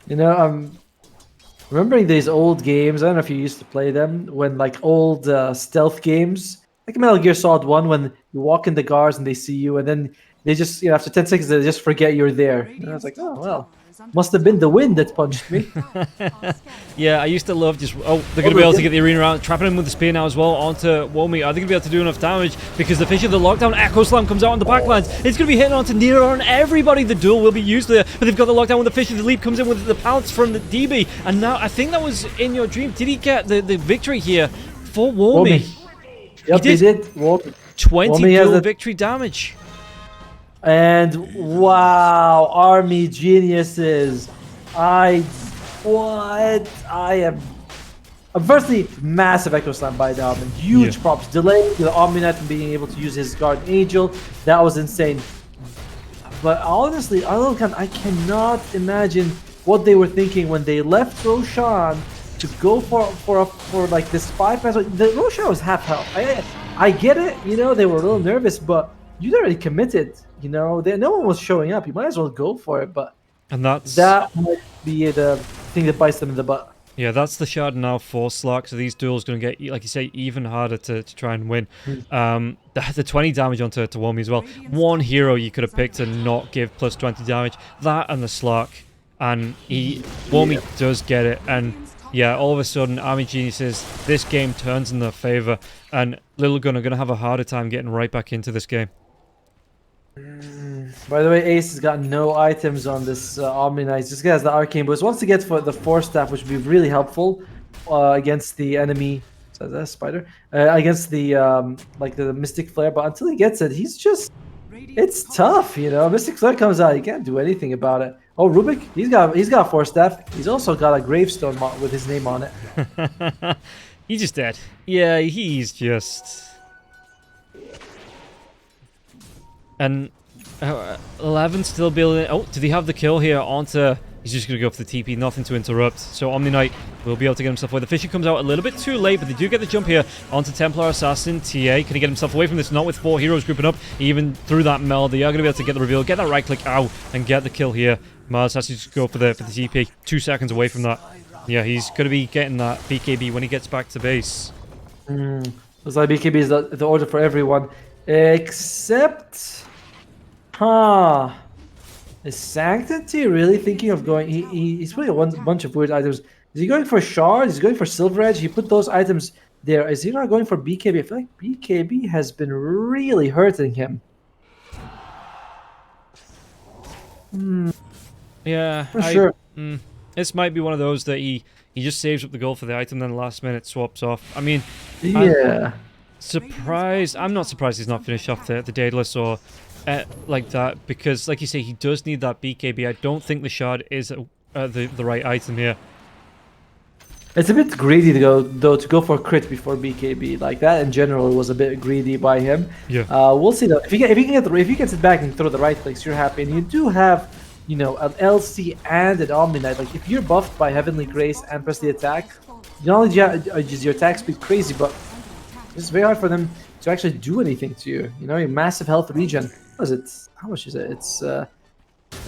Speaker 1: You know, remembering these old games, I don't know if you used to play them, when like old stealth games, like Metal Gear Solid 1, when you walk in the guards and they see you, and then they just, you know, after 10 seconds, they just forget you're there. And I was like, oh, well, must have been the wind that punched me.
Speaker 2: Yeah, I used to love just, they're going to be able to get the arena around, trapping him with the spear now as well onto Wommy. Are they going to be able to do enough damage? Because the Fish of the Lockdown Echo Slam comes out on the backlines. It's going to be hitting onto Nero and everybody. The duel will be used there, but they've got the Lockdown with the Fish of the Leap comes in with the Pounce from the DB. And now, I think that was in your dream. Did he get the victory here for Wommy?
Speaker 1: Yep, he did. Wommy.
Speaker 2: 20 duel victory damage.
Speaker 1: And wow, Army Geniuses. I'm firstly massive Echo Slam by Dalvin. Huge props. Delay the Omninet from being able to use his Guardian Angel. That was insane. But honestly, I cannot imagine what they were thinking when they left Roshan to go for like this 5-pass. The Roshan was half health. I get it, you know, they were a little nervous, but you'd already committed, you know. No one was showing up. You might as well go for it, but that might be the thing that bites them in the butt.
Speaker 2: Yeah, that's the shard now for Slark, so these duels going to get, like you say, even harder to try and win. The 20 damage onto Wommy as well. One hero you could have picked to not give plus 20 damage. That and the Slark. And Wommy does get it. And yeah, all of a sudden, Army Geniuses, this game turns in their favor. And Lilgun are going to have a harder time getting right back into this game.
Speaker 1: By the way, Ace has got no items on this Omni-Knight. This guy has the Arcane Boost. Wants to get for the Force Staff, which would be really helpful against the enemy. So that's Spider. Against the like the Mystic Flare. But until he gets it, he's just... It's tough, you know. Mystic Flare comes out, you can't do anything about it. Oh, Rubik, he's got Force Staff. He's also got a gravestone with his name on it.
Speaker 2: He's just dead. Yeah, he's just... And 11 still building... Oh, did he have the kill here onto... He's just going to go for the TP, nothing to interrupt. So Omni Knight will be able to get himself away. The Fisher comes out a little bit too late, but they do get the jump here onto Templar Assassin. TA, can he get himself away from this? Not with 4 heroes grouping up. Even through that meld, they are going to be able to get the reveal, get that right click out, and get the kill here. Mars has to just go for the TP. 2 seconds away from that. Yeah, he's going to be getting that BKB when he gets back to base.
Speaker 1: Looks like BKB is the order for everyone. Except... Is Sanctity really thinking of going... He's putting a bunch of weird items. Is he going for Shard? Is he going for Silver Edge? He put those items there. Is he not going for BKB? I feel like BKB has been really hurting him.
Speaker 2: Yeah,
Speaker 1: Sure.
Speaker 2: This might be one of those that he just saves up the gold for the item, then last minute swaps off. I mean,
Speaker 1: yeah.
Speaker 2: I'm not surprised he's not finished off the Daedalus or like that, because, like you say, he does need that BKB. I don't think the Shard is the right item here.
Speaker 1: It's a bit greedy to go for crit before BKB. Like that in general was a bit greedy by him.
Speaker 2: Yeah.
Speaker 1: We'll see though. If he gets it back and throw the right clicks, you're happy. And you do have, you know, an LC and an Omni Knight. Like if you're buffed by Heavenly Grace and press the attack, not only is your attack speed crazy, but it's very hard for them to actually do anything to you. You know, your massive health regen. What is it? How much is it? It's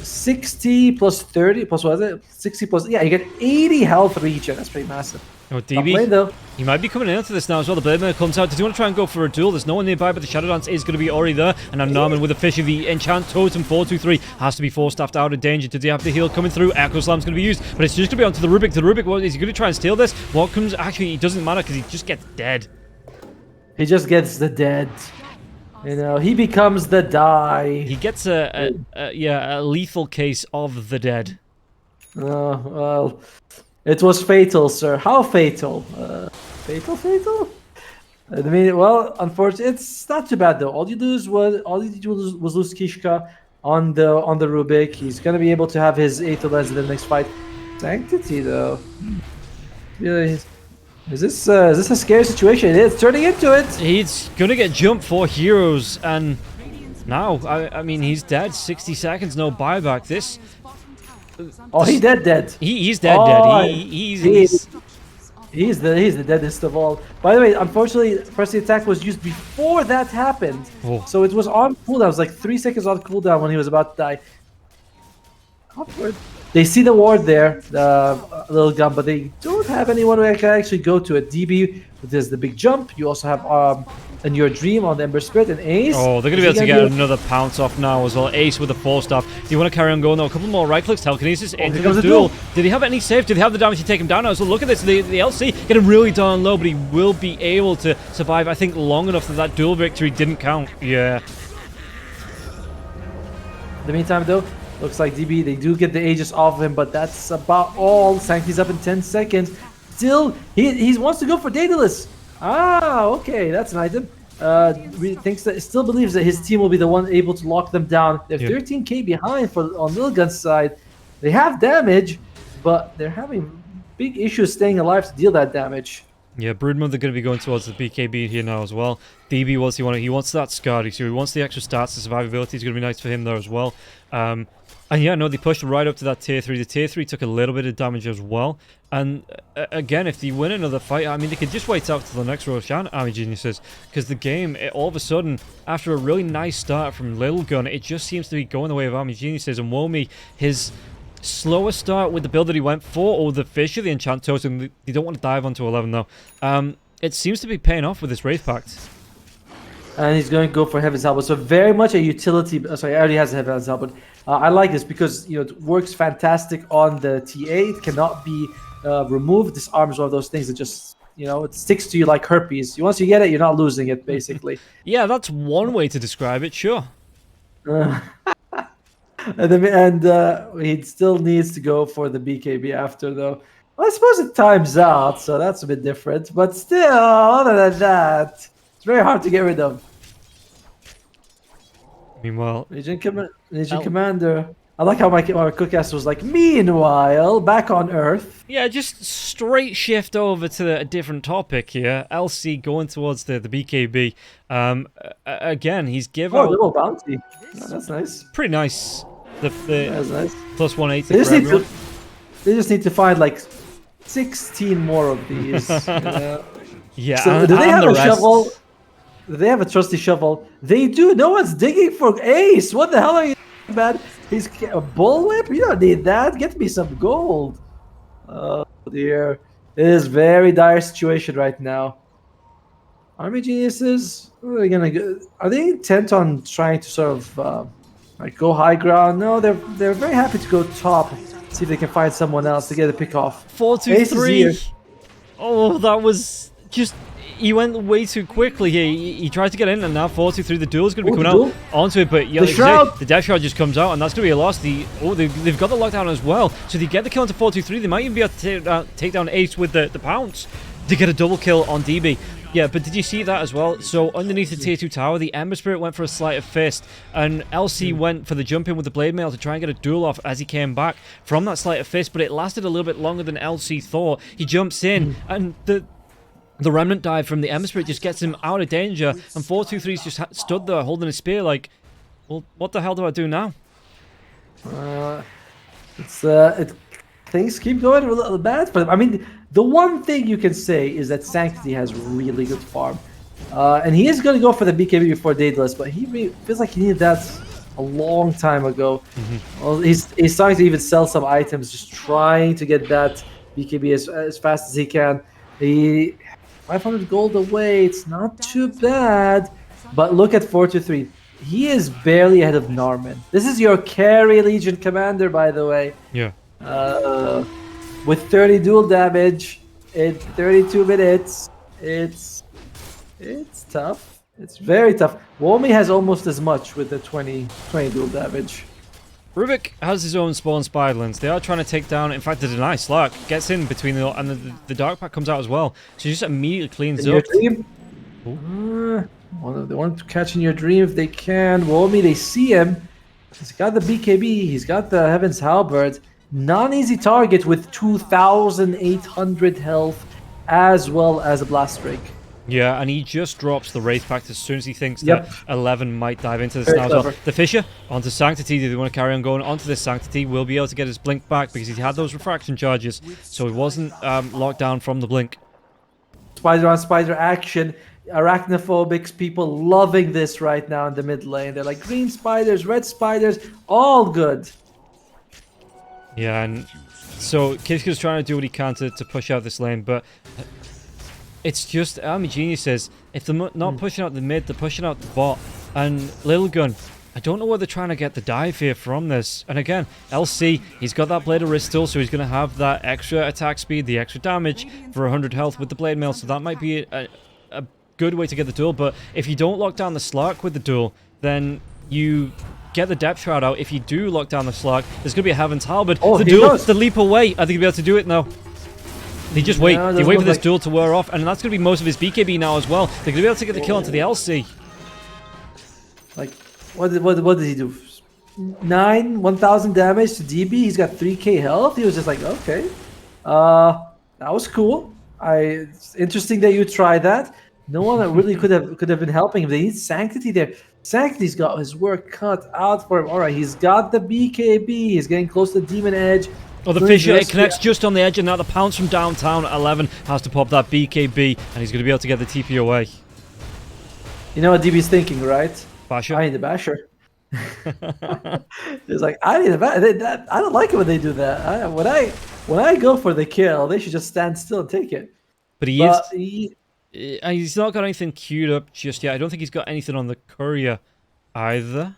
Speaker 1: 60 plus 30 plus what is it? 60 plus, yeah, you get 80 health regen. That's pretty massive.
Speaker 2: Oh, DB, he might be coming into this now as well. The Blade comes out. Does he want to try and go for a duel? There's no one nearby, but the Shadow Dance is going to be already there. And now Narman with the Fisher, the Enchant Totem 423 has to be force-staffed out of danger. Does he have the heal coming through? Echo Slam's going to be used, but it's just going to be onto the Rubik. The Rubik, what, is he going to try and steal this? What comes? Actually, it doesn't matter because he just gets dead.
Speaker 1: He just gets the dead. You know, he becomes the die.
Speaker 2: He gets a lethal case of the dead.
Speaker 1: Oh, well, it was fatal, sir. How fatal? Fatal? I mean, well, unfortunately, it's not too bad though. All you did was lose Kishka on the Rubik. He's gonna be able to have his Aethelaz in the next fight. Sanctity though. Yeah, is this a scary situation? It's turning into it.
Speaker 2: He's gonna get jumped for heroes, and now I mean he's dead. 60 seconds, no buyback. This.
Speaker 1: Oh, he's dead.
Speaker 2: He's dead.
Speaker 1: He's the deadest of all. By the way, unfortunately, first the attack was used before that happened, so it was on cooldown. It was like 3 seconds on cooldown when he was about to die. Awkward. They see the ward there, the Lilgun, but they don't have anyone who can actually go to it. DB, there's the big jump. You also have in your dream on the Ember Spirit and Ace.
Speaker 2: Oh, they're going to be able to get another pounce off now as well. Ace with the 4-staff. Do you want to carry on going though? A couple more right clicks. Telekinesis into the duel. Did he have any save? Did he have the damage to take him down now? So look at this. The LC getting really down low, but he will be able to survive, I think, long enough that duel victory didn't count. Yeah.
Speaker 1: In the meantime, though, looks like DB, they do get the Aegis off of him, but that's about all. Sanctity's up in 10 seconds. Still, he wants to go for Daedalus. Ah, okay, that's an item. Still believes that his team will be the one able to lock them down. They're 13k behind on Lilgun's side. They have damage, but they're having big issues staying alive to deal that damage.
Speaker 2: Yeah, Broodmother going to be going towards the BKB here now as well. DB he wants that Scary, so he wants the extra stats. The survivability is going to be nice for him there as well. And yeah, no, they pushed right up to that tier 3. The tier 3 took a little bit of damage as well. And again, if they win another fight, I mean, they could just wait out till the next Roshan Army Geniuses. Because the game, all of a sudden, after a really nice start from Lilgun, it just seems to be going the way of Army Geniuses. And Womi, his slower start with the build that he went for, or the Fisher, the Enchant Totem, they don't want to dive onto 11 though. It seems to be paying off with this Wraith Pact.
Speaker 1: And he's going to go for Heaven's Helmet. So very much a utility. Sorry, I already has a Heaven's Helmet. I like this because, you know, it works fantastic on the TA. It cannot be removed. This arm is one of those things that just, you know, it sticks to you like herpes. Once you get it, you're not losing it, basically.
Speaker 2: Yeah, that's one way to describe it, sure.
Speaker 1: And he still needs to go for the BKB after, though. Well, I suppose it times out, so that's a bit different. But still, other than that, it's very hard to get rid of.
Speaker 2: Meanwhile,
Speaker 1: Legion Commander. I like how my cookcast was like, meanwhile, back on Earth.
Speaker 2: Yeah, just straight shift over to a different topic here. LC going towards the BKB. Again, he's give
Speaker 1: Oh,
Speaker 2: out
Speaker 1: little bounty. Oh, that's nice.
Speaker 2: pretty nice. The
Speaker 1: That's nice.
Speaker 2: plus 180
Speaker 1: They just,
Speaker 2: for
Speaker 1: need to,
Speaker 2: everyone.
Speaker 1: they just need to find like 16 more of these.
Speaker 2: Yeah,
Speaker 1: So do they
Speaker 2: and
Speaker 1: have
Speaker 2: the
Speaker 1: a
Speaker 2: rest.
Speaker 1: shovel? Do they have a trusty shovel? They do. No one's digging for Ace. What the hell are you doing, man? He's a bullwhip? You don't need that. Get me some gold. Oh dear. It is very dire situation right now. Army geniuses, what are they gonna go? Are they intent on trying to sort of like go high ground? No, they're very happy to go top. See if they can find someone else to get a pick off.
Speaker 2: 4-2-3. Oh, that was just. He went way too quickly here. He tried to get in, and now 4-2-3. The duel's going to be coming out onto it, but yeah, like
Speaker 1: shroud.
Speaker 2: the death shroud just comes out, and that's going to be a loss. They've got the lockdown as well, so they get the kill into 4-2-3. They might even be able to take down Ace with the pounce to get a double kill on DB. Yeah, but did you see that as well? So underneath the tier 2 tower, the Ember Spirit went for a sleight of fist, and LC went for the jump in with the blade mail to try and get a duel off as he came back from that sleight of fist, but it lasted a little bit longer than LC thought. He jumps in, and the remnant dive from the Ember Spirit just gets him out of danger, and 4-2-3's just stood there holding his spear like, well, what the hell do I do now?
Speaker 1: Things keep going a little bad, but I mean, the one thing you can say is that Sanctity has really good farm, and he is going to go for the BKB before Daedalus, but he feels like he needed that a long time ago. Well, he's starting to even sell some items, just trying to get that BKB as fast as he can. The 500 gold away, it's not too bad, but look at 4-2-3. He is barely ahead of Narman. This is your carry Legion commander, by the way.
Speaker 2: Yeah.
Speaker 1: With 30 dual damage in 32 minutes, it's tough. It's very tough. Womi has almost as much with the 20 dual damage.
Speaker 2: Rubik has his own spawn spiderlings. They are trying to take down, in fact, the deny Slark gets in between and the dark pack comes out as well. So he just immediately cleans
Speaker 1: In
Speaker 2: up.
Speaker 1: your dream? They want to catch in your dream if they can. Womi, they see him. He's got the BKB. He's got the Heaven's Halberd. Non-easy target with 2,800 health, as well as a Blast Drake.
Speaker 2: Yeah, and he just drops the Wraith Pact as soon as he thinks that 11 might dive into this
Speaker 1: Very
Speaker 2: now as well.
Speaker 1: clever.
Speaker 2: The Fisher onto Sanctity. Do they want to carry on going onto this Sanctity? Will be able to get his Blink back because he had those refraction charges, so he wasn't locked down from the Blink.
Speaker 1: Spider on spider action. Arachnophobics, people loving this right now in the mid lane. They're like green spiders, red spiders, all good.
Speaker 2: Yeah, and so Kiska's trying to do what he can to push out this lane, but it's just, Army Genius says, if they're not pushing out the mid, they're pushing out the bot. And Lilgun, I don't know where they're trying to get the dive here from this. And again, LC, he's got that Blade of Wrist still, so he's going to have that extra attack speed, the extra damage for 100 health with the Blade Mail, so that might be a good way to get the duel. But if you don't lock down the Slark with the duel, then you get the Depth Shroud out. If you do lock down the Slark, there's going to be a Heaven's Halberd.
Speaker 1: Oh,
Speaker 2: the
Speaker 1: he
Speaker 2: duel,
Speaker 1: does.
Speaker 2: the leap away. I think he'll be able to do it now. They just wait.
Speaker 1: No,
Speaker 2: They wait for this
Speaker 1: like...
Speaker 2: duel to wear off, and that's going to be most of his BKB now as well. They're going to be able to get the kill onto the LC.
Speaker 1: Like, what did he do? 1,000 damage to DB. He's got 3k health. He was just like, okay, that was cool. It's interesting that you tried that. No one really could have been helping him. They need Sanctity there. Sanctity's got his work cut out for him. All right, he's got the BKB. He's getting close to the Demon Edge.
Speaker 2: Oh, the Fisher, it connects just on the edge, and now the Pounce from downtown at 11 has to pop that BKB, and he's going to be able to get the TP away.
Speaker 1: You know what DB's thinking, right?
Speaker 2: Basher?
Speaker 1: I need a basher. He's like, I need a basher. I don't like it when they do that. When I go for the kill, they should just stand still and take it.
Speaker 2: But he's not got anything queued up just yet. I don't think he's got anything on the courier either.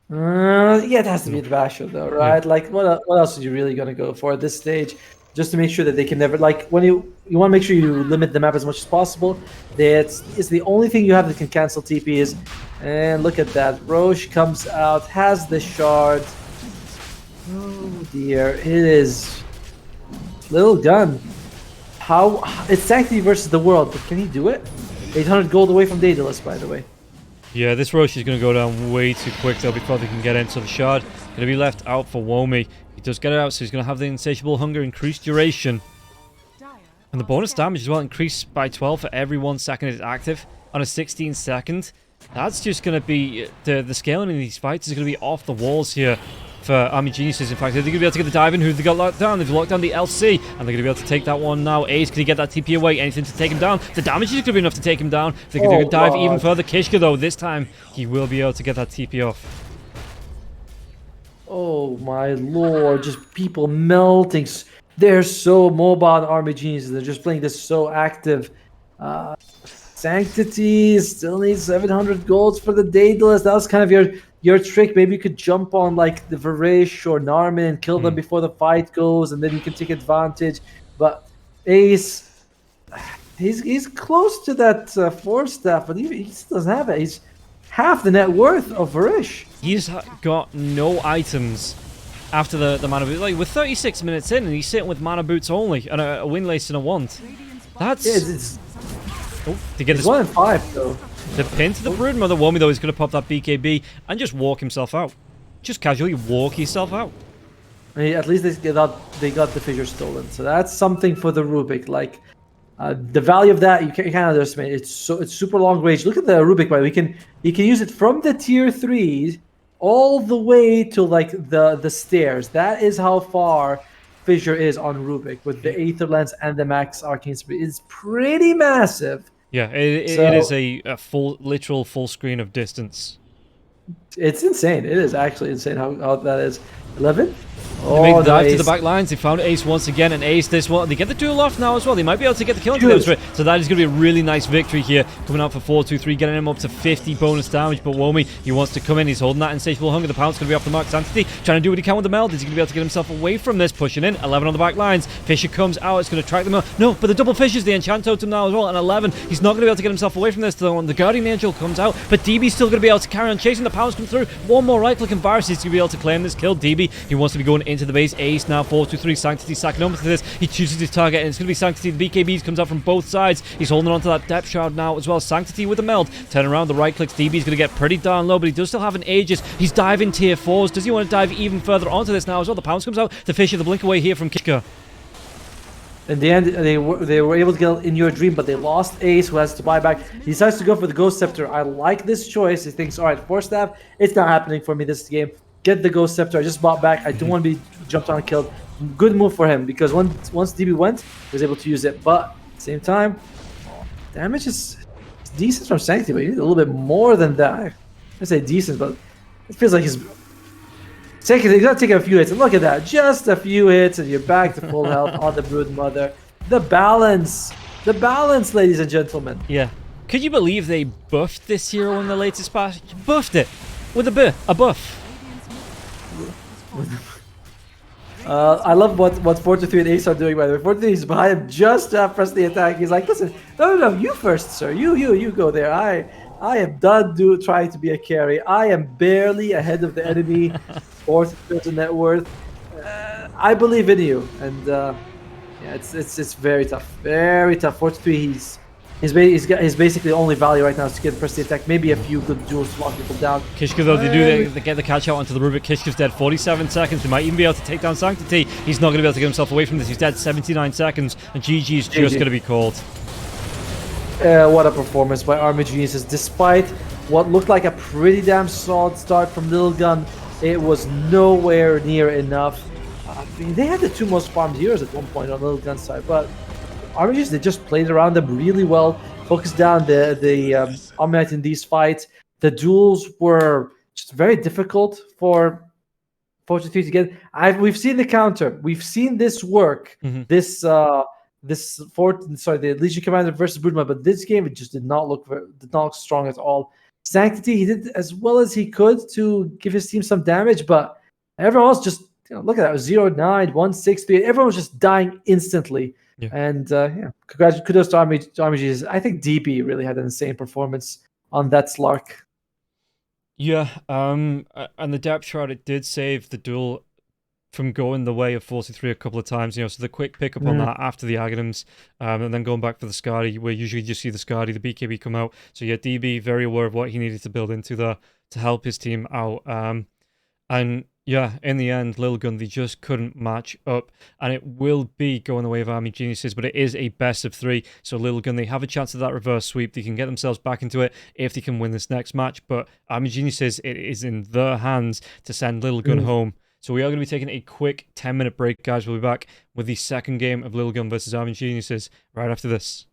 Speaker 1: Yeah, it has to be the basher though, right? Like, what else are you really gonna go for at this stage? Just to make sure that they can never, like, when you want to make sure you limit the map as much as possible. It's the only thing you have that can cancel TPs. And look at that, Roche comes out, has the shard. Oh dear, it is Lilgun. How it's Sanctity versus the world, but can he do it? 800 gold away from Daedalus, by the way.
Speaker 2: Yeah, this Roche is going to go down way too quick though before they can get into the shard. going to be left out for Womi. He does get it out, so he's going to have the insatiable hunger, increased duration. And the bonus damage as well increased by 12 for every 1 second it's active on a 16-second. That's just going to be... The scaling in these fights is going to be off the walls here for Army Geniuses. In fact, they're going to be able to get the dive in. Who they got locked down? They've locked down the LC, and they're going to be able to take that one now. Ace, can he get that TP away? Anything to take him down? The damage is going to be enough to take him down. They're going to dive even further. Kishka, though, this time he will be able to get that TP off.
Speaker 1: Oh my lord, just people melting. They're so mobile, Army Geniuses. They're just playing this so active. Sanctity still needs 700 golds for the Daedalus. That was kind of your trick. Maybe you could jump on like the Varish or Narman and kill them before the fight goes, and then you can take advantage. But Ace, he's close to that 4-staff, but he still doesn't have it. He's half the net worth of Varish.
Speaker 2: He's got no items after the mana boots. Like, we're 36 minutes in, and he's sitting with mana boots only, and a windlace and a wand. That's... Oh, to get this
Speaker 1: 1 in 5 though.
Speaker 2: The pin to the Broodmother. Womi, though, is going to pop that BKB and just walk himself out. Just casually walk himself out.
Speaker 1: I mean, at least they got the fissure stolen, so that's something for the Rubik. Like the value of that, you can't underestimate. It's super long range. Look at the Rubik, by you can use it from the tier 3 all the way to like the stairs. That is how far fissure is on Rubik with the Aether Lens and the max arcane speed. It's pretty massive.
Speaker 2: Yeah, it is a literal full screen of distance.
Speaker 1: It's insane. It is actually insane how that is. 11?
Speaker 2: They make the dive to the back lines. They found Ace once again, and Ace this one. They get the duel off now as well. They might be able to get the kill into them. So that is going to be a really nice victory here. Coming out for 4-2-3, getting him up to 50 bonus damage. But Womi, he wants to come in. He's holding that insatiable hunger. The pound's going to be off the mark. Sanctity trying to do what he can with the meld. Is he going to be able to get himself away from this? Pushing in. 11 on the back lines. Fissure comes out. It's going to track them out. No, but the double fissures the enchant totem now as well. And 11, he's not going to be able to get himself away from this. The Guardian Angel comes out, but DB's still going to be able to carry on chasing. The pounds come through. One more right click and Virus is going to be able to claim this kill. DB, he wants to be going into the base. Ace now 4-2-3. Sanctity sacking over to this. He chooses his target, and it's going to be Sanctity. The BKBs comes out from both sides. He's holding on to that depth shroud now as well. Sanctity with the meld. Turn around the right clicks. DB's going to get pretty darn low, but he does still have an Aegis. He's diving tier 4s. Does he want to dive even further onto this now as well? The pounds comes out. The Fissure, the blink away here from Kishka.
Speaker 1: In the end, they were able to get in your dream, but they lost Ace, who has to buy back. He decides to go for the Ghost Scepter. I like this choice. He thinks, all right, 4-staff, it's not happening for me this game. Get the Ghost Scepter. I just bought back. I don't want to be jumped on and killed. Good move for him, because once DB went, he was able to use it. But at the same time, damage is decent from Sanctity, but you need a little bit more than that. I say decent, but it feels like he's... Sanctity, he's got to take a few hits, and look at that. Just a few hits, and you're back to full health on the Broodmother. The balance, ladies and gentlemen.
Speaker 2: Yeah. Could you believe they buffed this hero in the latest patch? Buffed it with a buff.
Speaker 1: I love what 4-3 and Ace are doing, by the way. 4-3 is behind him just to press the attack. He's like, listen, no, you first, sir. You go there. I am done trying to be a carry. I am barely ahead of the enemy. 4th net worth. I believe in you, and yeah, it's very tough, very tough. 4-3, he's basically only value right now is to get press the attack. Maybe a few good duels to lock people down.
Speaker 2: Kishka, though, they get the catch out onto the Rubik. Kishka's dead 47 seconds. They might even be able to take down Sanctity. He's not going to be able to get himself away from this. He's dead 79 seconds, and GG is just going to be called.
Speaker 1: What a performance by Army Geniuses. Despite what looked like a pretty damn solid start from Lilgun, it was nowhere near enough. I mean, they had the 2 most farmed heroes at one point on Lilgun's side, but Army Geniuses, they just played around them really well, focused down the Omnight in these fights. The duels were just very difficult for 4-3 to get. We've seen the counter. We've seen this work. The Legion Commander versus Broodmother, but this game it just did not look strong at all. Sanctity, he did as well as he could to give his team some damage, but everyone else just look at that, 0-9, 1-6-3. Everyone was just dying instantly. Yeah. And kudos to Army Geniuses. I think DB really had an insane performance on that Slark.
Speaker 2: Yeah, and the depth shroud, it did save the duel from going the way of 4-3 a couple of times, so the quick pickup on that after the Aghanims, and then going back for the Skadi, where usually you just see the Skadi, the BKB come out. So yeah, DB very aware of what he needed to build into there to help his team out. And Yeah, in the end, Lilgun, they just couldn't match up, and it will be going the way of Army Geniuses, but it is a best of 3, so Lilgun, they have a chance of that reverse sweep. They can get themselves back into it if they can win this next match, but Army Geniuses, it is in their hands to send Lilgun home. So we are going to be taking a quick 10-minute break, guys. We'll be back with the second game of Lilgun versus Army Geniuses right after this.